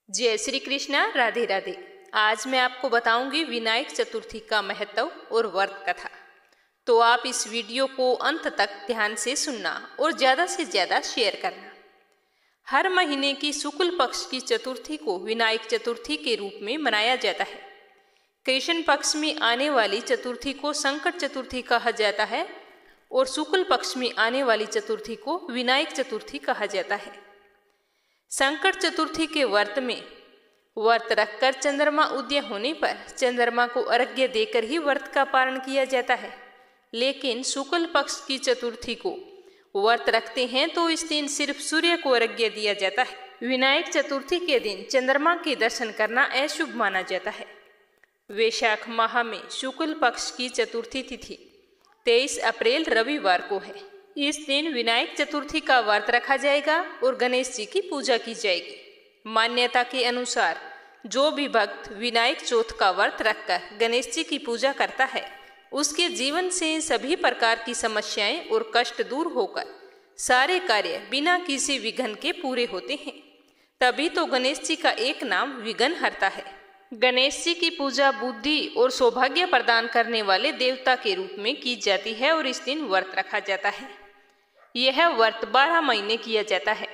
जय श्री कृष्णा। राधे राधे। आज मैं आपको बताऊंगी विनायक चतुर्थी का महत्व और व्रत कथा। तो आप इस वीडियो को अंत तक ध्यान से सुनना और ज़्यादा से ज़्यादा शेयर करना। हर महीने की शुक्ल पक्ष की चतुर्थी को विनायक चतुर्थी के रूप में मनाया जाता है। कृष्ण पक्ष में आने वाली चतुर्थी को संकट चतुर्थी कहा जाता है और शुक्ल पक्ष में आने वाली चतुर्थी को विनायक चतुर्थी कहा जाता है। संकट चतुर्थी के व्रत में व्रत रखकर चंद्रमा उदय होने पर चंद्रमा को अर्घ्य देकर ही व्रत का पारण किया जाता है। लेकिन शुक्ल पक्ष की चतुर्थी को व्रत रखते हैं तो इस दिन सिर्फ सूर्य को अर्घ्य दिया जाता है। विनायक चतुर्थी के दिन चंद्रमा के दर्शन करना अशुभ माना जाता है। वैशाख माह में शुक्ल पक्ष की चतुर्थी तिथि 23 अप्रैल रविवार को है। इस दिन विनायक चतुर्थी का व्रत रखा जाएगा और गणेश जी की पूजा की जाएगी। मान्यता के अनुसार जो भी भक्त विनायक चौथ का व्रत रखकर गणेश जी की पूजा करता है उसके जीवन से सभी प्रकार की समस्याएं और कष्ट दूर होकर सारे कार्य बिना किसी विघ्न के पूरे होते हैं। तभी तो गणेश जी का एक नाम विघ्नहर्ता है। गणेश जी की पूजा बुद्धि और सौभाग्य प्रदान करने वाले देवता के रूप में की जाती है और इस दिन व्रत रखा जाता है। यह व्रत 12 महीने किया जाता है।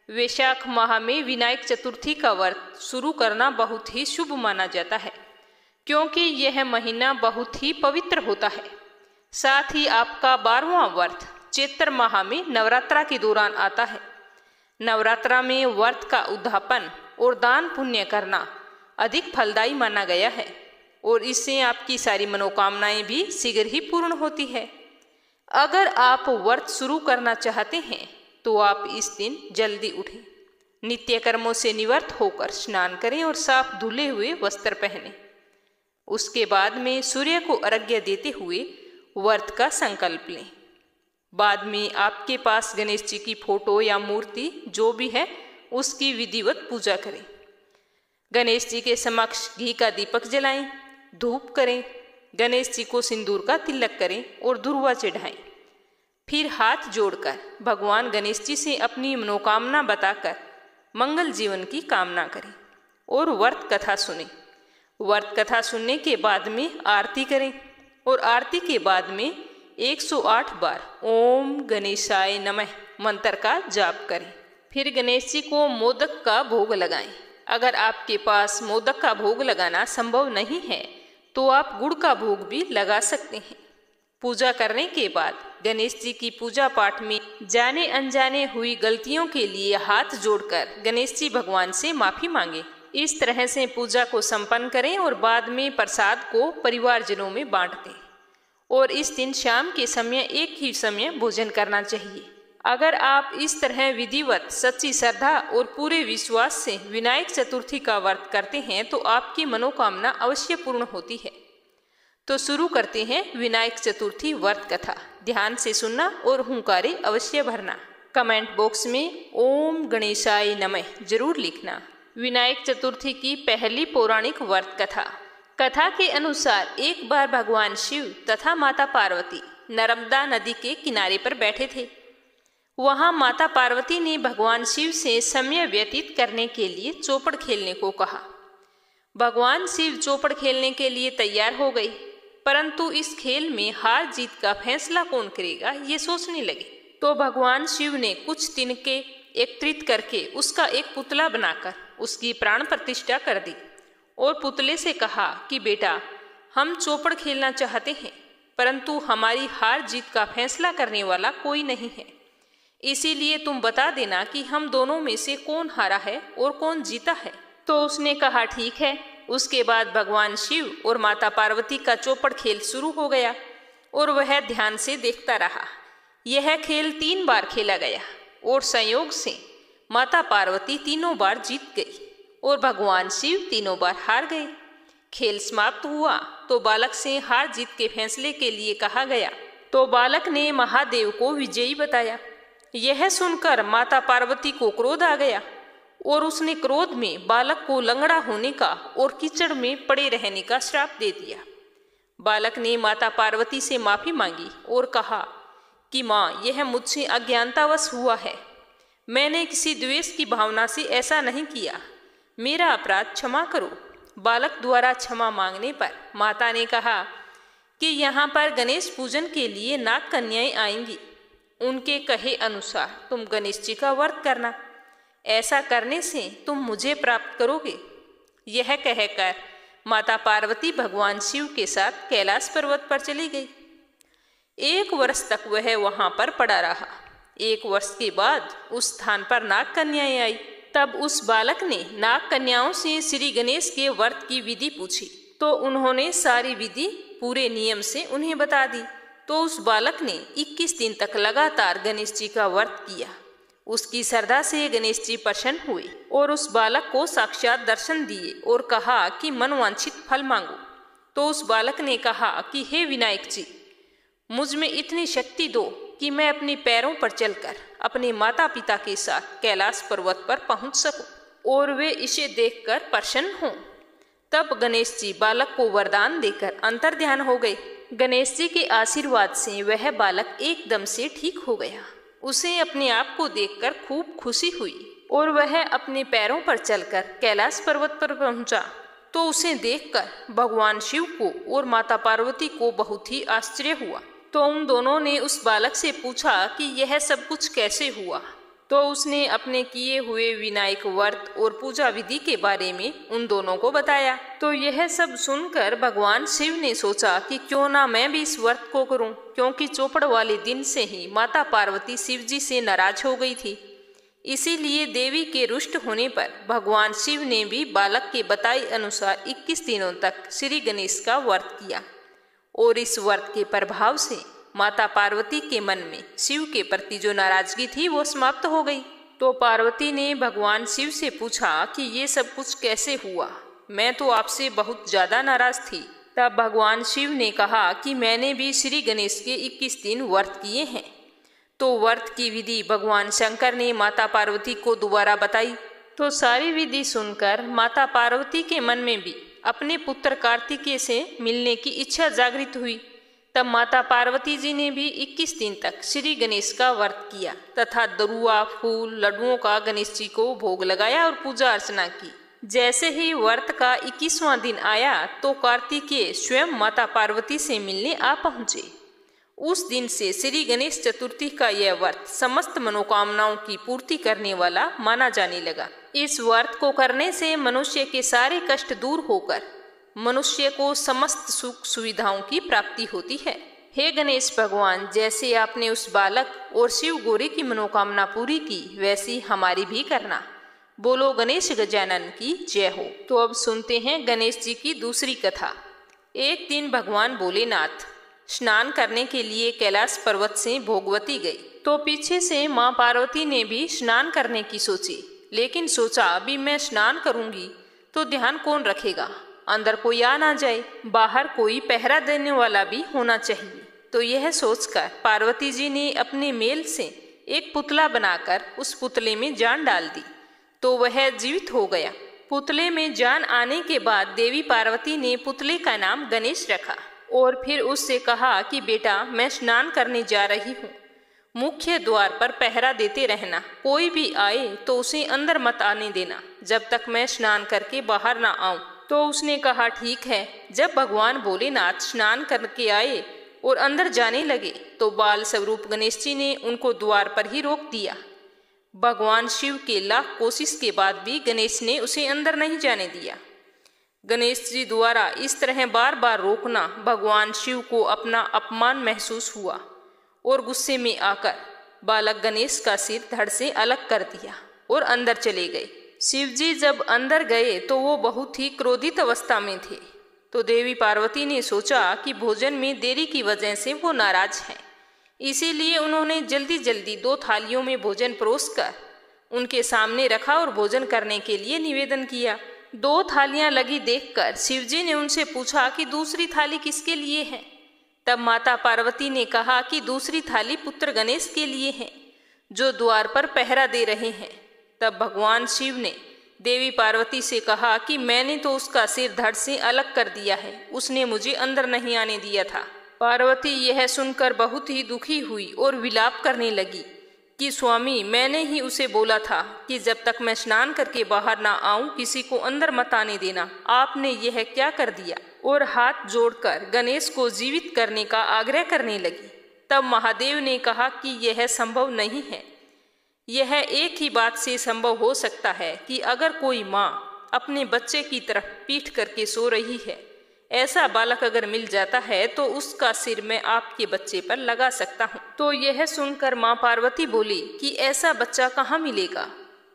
वैशाख माह में विनायक चतुर्थी का व्रत शुरू करना बहुत ही शुभ माना जाता है क्योंकि यह महीना बहुत ही पवित्र होता है। साथ ही आपका 12वां व्रत चैत्र माह में नवरात्रा के दौरान आता है। नवरात्रा में व्रत का उद्यापन और दान पुण्य करना अधिक फलदायी माना गया है और इससे आपकी सारी मनोकामनाएं भी शीघ्र ही पूर्ण होती है। अगर आप व्रत शुरू करना चाहते हैं तो आप इस दिन जल्दी उठें, नित्य कर्मों से निवृत्त होकर स्नान करें और साफ धुले हुए वस्त्र पहनें। उसके बाद में सूर्य को अर्घ्य देते हुए व्रत का संकल्प लें। बाद में आपके पास गणेश जी की फोटो या मूर्ति जो भी है उसकी विधिवत पूजा करें। गणेश जी के समक्ष घी का दीपक जलाएं, धूप करें, गणेश जी को सिंदूर का तिलक करें और धुरवा चढ़ाएं। फिर हाथ जोड़कर भगवान गणेश जी से अपनी मनोकामना बताकर मंगल जीवन की कामना करें और व्रत कथा सुनें। व्रत कथा सुनने के बाद में आरती करें और आरती के बाद में 108 बार ओम गणेशाय नमः मंत्र का जाप करें। फिर गणेश जी को मोदक का भोग लगाएं। अगर आपके पास मोदक का भोग लगाना संभव नहीं है तो आप गुड़ का भोग भी लगा सकते हैं। पूजा करने के बाद गणेश जी की पूजा पाठ में जाने अनजाने हुई गलतियों के लिए हाथ जोड़कर गणेश जी भगवान से माफी मांगे। इस तरह से पूजा को संपन्न करें और बाद में प्रसाद को परिवारजनों में बांट दें और इस दिन शाम के समय एक ही समय भोजन करना चाहिए। अगर आप इस तरह विधिवत सच्ची श्रद्धा और पूरे विश्वास से विनायक चतुर्थी का व्रत करते हैं तो आपकी मनोकामना अवश्य पूर्ण होती है। तो शुरू करते हैं विनायक चतुर्थी व्रत कथा। ध्यान से सुनना और हुंकारे अवश्य भरना। कमेंट बॉक्स में ओम गणेशाय नमः जरूर लिखना। विनायक चतुर्थी की पहली पौराणिक व्रत कथा। कथा के अनुसार एक बार भगवान शिव तथा माता पार्वती नर्मदा नदी के किनारे पर बैठे थे। वहां माता पार्वती ने भगवान शिव से समय व्यतीत करने के लिए चौपड़ खेलने को कहा। भगवान शिव चौपड़ खेलने के लिए तैयार हो गए, परंतु इस खेल में हार जीत का फैसला कौन करेगा ये सोचने लगे। तो भगवान शिव ने कुछ तिनके एकत्रित करके उसका एक पुतला बनाकर उसकी प्राण प्रतिष्ठा कर दी और पुतले से कहा कि बेटा, हम चौपड़ खेलना चाहते हैं परंतु हमारी हार जीत का फैसला करने वाला कोई नहीं है, इसीलिए तुम बता देना कि हम दोनों में से कौन हारा है और कौन जीता है। तो उसने कहा ठीक है। उसके बाद भगवान शिव और माता पार्वती का चौपड़ खेल शुरू हो गया और वह ध्यान से देखता रहा। यह खेल 3 बार खेला गया और संयोग से माता पार्वती तीनों बार जीत गई और भगवान शिव तीनों बार हार गए। खेल समाप्त हुआ तो बालक से हार जीत के फैसले के लिए कहा गया तो बालक ने महादेव को विजयी बताया। यह सुनकर माता पार्वती को क्रोध आ गया और उसने क्रोध में बालक को लंगड़ा होने का और कीचड़ में पड़े रहने का श्राप दे दिया। बालक ने माता पार्वती से माफी मांगी और कहा कि माँ, यह मुझसे अज्ञानतावश हुआ है। मैंने किसी द्वेष की भावना से ऐसा नहीं किया। मेरा अपराध क्षमा करो। बालक द्वारा क्षमा मांगने पर माता ने कहा कि यहाँ पर गणेश पूजन के लिए नाग कन्याएं आएंगी। उनके कहे अनुसार तुम गणेश जी का व्रत करना, ऐसा करने से तुम मुझे प्राप्त करोगे। यह कहकर माता पार्वती भगवान शिव के साथ कैलाश पर्वत पर चली गई। 1 वर्ष तक वह वहां पर पड़ा रहा। 1 वर्ष के बाद उस स्थान पर नाग कन्याएं आई। तब उस बालक ने नाग कन्याओं से श्री गणेश के व्रत की विधि पूछी, तो उन्होंने सारी विधि पूरे नियम से उन्हें बता दी। तो उस बालक ने 21 दिन तक लगातार गणेश जी का व्रत किया। उसकी श्रद्धा से गणेश जी प्रसन्न हुए और उस बालक को साक्षात दर्शन दिए और कहा कि मनवांछित फल मांगो। तो उस बालक ने कहा कि हे विनायक जी, मुझ में इतनी शक्ति दो कि मैं अपने पैरों पर चलकर अपने माता पिता के साथ कैलाश पर्वत पर पहुंच सकूं और वे इसे देखकर प्रसन्न हों। तब गणेश जी बालक को वरदान देकर अंतर्ध्यान हो गए। गणेश जी के आशीर्वाद से वह बालक एकदम से ठीक हो गया। उसे अपने आप को देखकर खूब खुशी हुई और वह अपने पैरों पर चलकर कैलाश पर्वत पर पहुंचा। तो उसे देखकर भगवान शिव को और माता पार्वती को बहुत ही आश्चर्य हुआ। तो उन दोनों ने उस बालक से पूछा कि यह सब कुछ कैसे हुआ। तो उसने अपने किए हुए विनायक व्रत और पूजा विधि के बारे में उन दोनों को बताया। तो यह सब सुनकर भगवान शिव ने सोचा कि क्यों ना मैं भी इस व्रत को करूं, क्योंकि चौपड़ वाले दिन से ही माता पार्वती शिव जी से नाराज हो गई थी। इसीलिए देवी के रुष्ट होने पर भगवान शिव ने भी बालक के बताए अनुसार 21 दिनों तक श्री गणेश का व्रत किया और इस व्रत के प्रभाव से माता पार्वती के मन में शिव के प्रति जो नाराजगी थी वो समाप्त हो गई। तो पार्वती ने भगवान शिव से पूछा कि ये सब कुछ कैसे हुआ, मैं तो आपसे बहुत ज्यादा नाराज थी। तब भगवान शिव ने कहा कि मैंने भी श्री गणेश के 21 दिन व्रत किए हैं। तो व्रत की विधि भगवान शंकर ने माता पार्वती को दोबारा बताई। तो सारी विधि सुनकर माता पार्वती के मन में भी अपने पुत्र कार्तिकेय से मिलने की इच्छा जागृत हुई। तब माता पार्वती जी ने भी 21 दिन तक श्री गणेश का व्रत किया तथा दरुआ, फूल, लड्डुओं का गणेश जी को भोग लगाया और पूजा अर्चना की। जैसे ही व्रत का 21वां दिन आया तो कार्तिकेय स्वयं माता पार्वती से मिलने आ पहुंचे। उस दिन से श्री गणेश चतुर्थी का यह व्रत समस्त मनोकामनाओं की पूर्ति करने वाला माना जाने लगा। इस व्रत को करने से मनुष्य के सारे कष्ट दूर होकर मनुष्य को समस्त सुख सुविधाओं की प्राप्ति होती है। हे गणेश भगवान, जैसे आपने उस बालक और शिव गौरी की मनोकामना पूरी की, वैसी हमारी भी करना। बोलो गणेश गजानन की जय हो। तो अब सुनते हैं गणेश जी की दूसरी कथा। एक दिन भगवान भोलेनाथ स्नान करने के लिए कैलाश पर्वत से भोगवती गई। तो पीछे से माँ पार्वती ने भी स्नान करने की सोची, लेकिन सोचा अभी मैं स्नान करूंगी तो ध्यान कौन रखेगा, अंदर कोई आ ना जाए, बाहर कोई पहरा देने वाला भी होना चाहिए। तो यह सोचकर पार्वती जी ने अपने मेल से एक पुतला बनाकर उस पुतले में जान डाल दी। तो वह जीवित हो गया। पुतले में जान आने के बाद देवी पार्वती ने पुतले का नाम गणेश रखा और फिर उससे कहा कि बेटा, मैं स्नान करने जा रही हूँ, मुख्य द्वार पर पहरा देते रहना, कोई भी आए तो उसे अंदर मत आने देना जब तक मैं स्नान करके बाहर ना आऊं। तो उसने कहा ठीक है। जब भगवान भोलेनाथ स्नान करके आए और अंदर जाने लगे तो बाल स्वरूप गणेश जी ने उनको द्वार पर ही रोक दिया। भगवान शिव के लाख कोशिश के बाद भी गणेश ने उसे अंदर नहीं जाने दिया। गणेश जी द्वारा इस तरह बार बार रोकना भगवान शिव को अपना अपमान महसूस हुआ और गुस्से में आकर बालक गणेश का सिर धड़ से अलग कर दिया और अंदर चले गए। शिव जी जब अंदर गए तो वो बहुत ही क्रोधित अवस्था में थे। तो देवी पार्वती ने सोचा कि भोजन में देरी की वजह से वो नाराज हैं, इसीलिए उन्होंने जल्दी जल्दी 2 थालियों में भोजन परोसकर उनके सामने रखा और भोजन करने के लिए निवेदन किया। 2 थालियां लगी देखकर शिव जी ने उनसे पूछा कि दूसरी थाली किसके लिए है। तब माता पार्वती ने कहा कि दूसरी थाली पुत्र गणेश के लिए है, जो द्वार पर पहरा दे रहे हैं। तब भगवान शिव ने देवी पार्वती से कहा कि मैंने तो उसका सिर धड़ से अलग कर दिया है, उसने मुझे अंदर नहीं आने दिया था। पार्वती यह सुनकर बहुत ही दुखी हुई और विलाप करने लगी कि स्वामी, मैंने ही उसे बोला था कि जब तक मैं स्नान करके बाहर ना आऊं किसी को अंदर मत आने देना। आपने यह क्या कर दिया? और हाथ जोड़कर गणेश को जीवित करने का आग्रह करने लगी। तब महादेव ने कहा कि यह संभव नहीं है। यह एक ही बात से संभव हो सकता है कि अगर कोई माँ अपने बच्चे की तरफ पीठ करके सो रही है, ऐसा बालक अगर मिल जाता है तो उसका सिर मैं आपके बच्चे पर लगा सकता हूँ। तो यह सुनकर माँ पार्वती बोली कि ऐसा बच्चा कहाँ मिलेगा।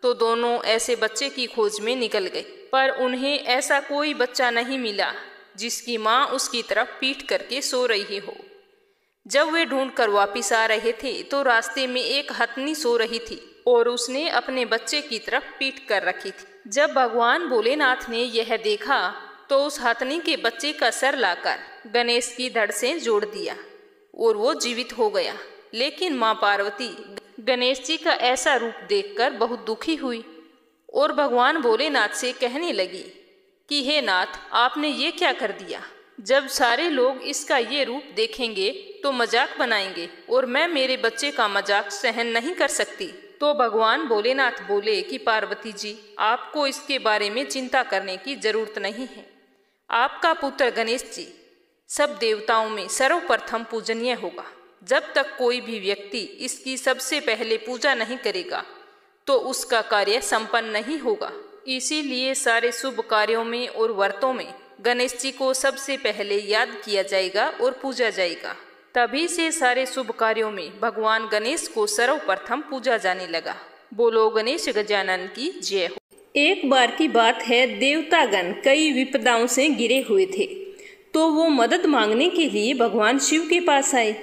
तो दोनों ऐसे बच्चे की खोज में निकल गए, पर उन्हें ऐसा कोई बच्चा नहीं मिला जिसकी माँ उसकी तरफ पीठ करके सो रही हो। जब वे ढूंढकर वापिस आ रहे थे तो रास्ते में एक हथनी सो रही थी और उसने अपने बच्चे की तरफ पीठ कर रखी थी। जब भगवान भोलेनाथ ने यह देखा तो उस हथनी के बच्चे का सर लाकर गणेश की धड़ से जोड़ दिया और वो जीवित हो गया। लेकिन माँ पार्वती गणेश जी का ऐसा रूप देखकर बहुत दुखी हुई और भगवान भोलेनाथ से कहने लगी कि हे नाथ, आपने ये क्या कर दिया? जब सारे लोग इसका ये रूप देखेंगे तो मजाक बनाएंगे और मैं मेरे बच्चे का मजाक सहन नहीं कर सकती। तो भगवान भोलेनाथ बोले कि पार्वती जी, आपको इसके बारे में चिंता करने की जरूरत नहीं है। आपका पुत्र गणेश जी सब देवताओं में सर्वप्रथम पूजनीय होगा। जब तक कोई भी व्यक्ति इसकी सबसे पहले पूजा नहीं करेगा तो उसका कार्य संपन्न नहीं होगा। इसीलिए सारे शुभ कार्यों में और व्रतों में गणेश जी को सबसे पहले याद किया जाएगा और पूजा जाएगा। तभी से सारे शुभ कार्यों में भगवान गणेश को सर्वप्रथम पूजा जाने लगा। बोलो गणेश गजानन की जय हो। एक बार की बात है, देवतागण कई विपदाओं से घिरे हुए थे तो वो मदद मांगने के लिए भगवान शिव के पास आए।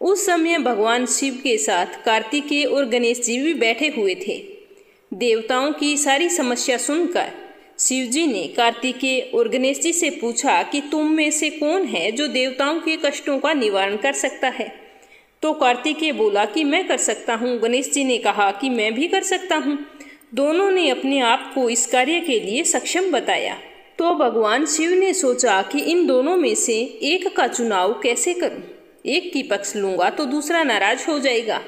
उस समय भगवान शिव के साथ कार्तिकेय और गणेश जी भी बैठे हुए थे। देवताओं की सारी समस्या सुनकर शिव जी ने कार्तिकेय और गणेश जी से पूछा कि तुम में से कौन है जो देवताओं के कष्टों का निवारण कर सकता है। तो कार्तिकेय बोला कि मैं कर सकता हूँ। गणेश जी ने कहा कि मैं भी कर सकता हूँ। दोनों ने अपने आप को इस कार्य के लिए सक्षम बताया। तो भगवान शिव ने सोचा कि इन दोनों में से एक का चुनाव कैसे करूं। एक की पक्ष लूंगा तो दूसरा नाराज हो जाएगा।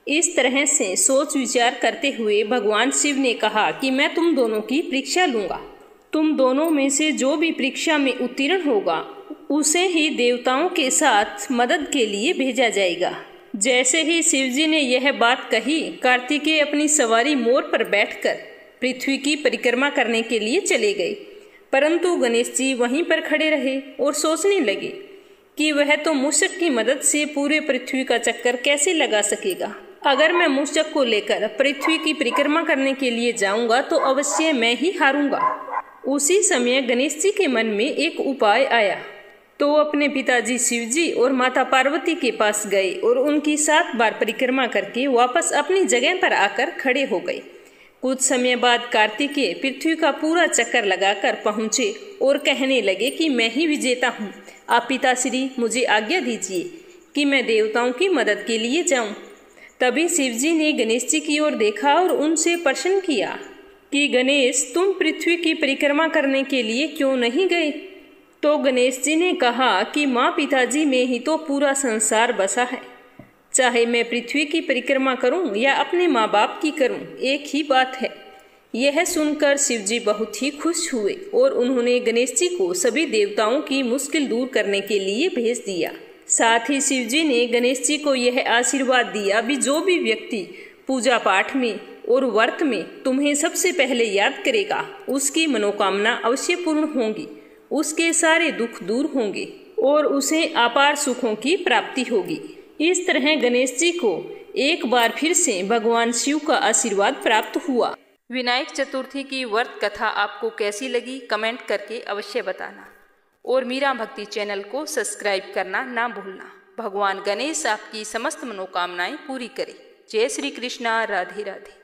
इस तरह से सोच विचार करते हुए भगवान शिव ने कहा कि मैं तुम दोनों की परीक्षा लूंगा। तुम दोनों में से जो भी परीक्षा में उत्तीर्ण होगा उसे ही देवताओं के साथ मदद के लिए भेजा जाएगा। जैसे ही शिवजी ने यह बात कही, कार्तिकेय अपनी सवारी मोर पर बैठकर पृथ्वी की परिक्रमा करने के लिए चले गए। परंतु गणेश जी वहीं पर खड़े रहे और सोचने लगे कि वह तो मूषक की मदद से पूरे पृथ्वी का चक्कर कैसे लगा सकेगा। अगर मैं मूषक को लेकर पृथ्वी की परिक्रमा करने के लिए जाऊंगा तो अवश्य मैं ही हारूंगा। उसी समय गणेश जी के मन में एक उपाय आया तो अपने पिताजी शिवजी और माता पार्वती के पास गए और उनकी 7 बार परिक्रमा करके वापस अपनी जगह पर आकर खड़े हो गए। कुछ समय बाद कार्तिकेय पृथ्वी का पूरा चक्कर लगाकर पहुंचे और कहने लगे कि मैं ही विजेता हूँ। आप पिताश्री मुझे आज्ञा दीजिए कि मैं देवताओं की मदद के लिए जाऊं। तभी शिवजी ने गणेश जी की ओर देखा और उनसे प्रश्न किया कि गणेश, तुम पृथ्वी की परिक्रमा करने के लिए क्यों नहीं गए? तो गणेश जी ने कहा कि माँ पिताजी में ही तो पूरा संसार बसा है। चाहे मैं पृथ्वी की परिक्रमा करूं या अपने माँ बाप की करूं, एक ही बात है। यह सुनकर शिवजी बहुत ही खुश हुए और उन्होंने गणेश जी को सभी देवताओं की मुश्किल दूर करने के लिए भेज दिया। साथ ही शिवजी ने गणेश जी को यह आशीर्वाद दिया भी जो भी व्यक्ति पूजा पाठ में और व्रत में तुम्हें सबसे पहले याद करेगा उसकी मनोकामना अवश्य पूर्ण होंगी, उसके सारे दुख दूर होंगे और उसे अपार सुखों की प्राप्ति होगी। इस तरह गणेश जी को एक बार फिर से भगवान शिव का आशीर्वाद प्राप्त हुआ। विनायक चतुर्थी की व्रत कथा आपको कैसी लगी कमेंट करके अवश्य बताना और मीरा भक्ति चैनल को सब्सक्राइब करना ना भूलना। भगवान गणेश आपकी समस्त मनोकामनाएं पूरी करे। जय श्री कृष्णा। राधे राधे।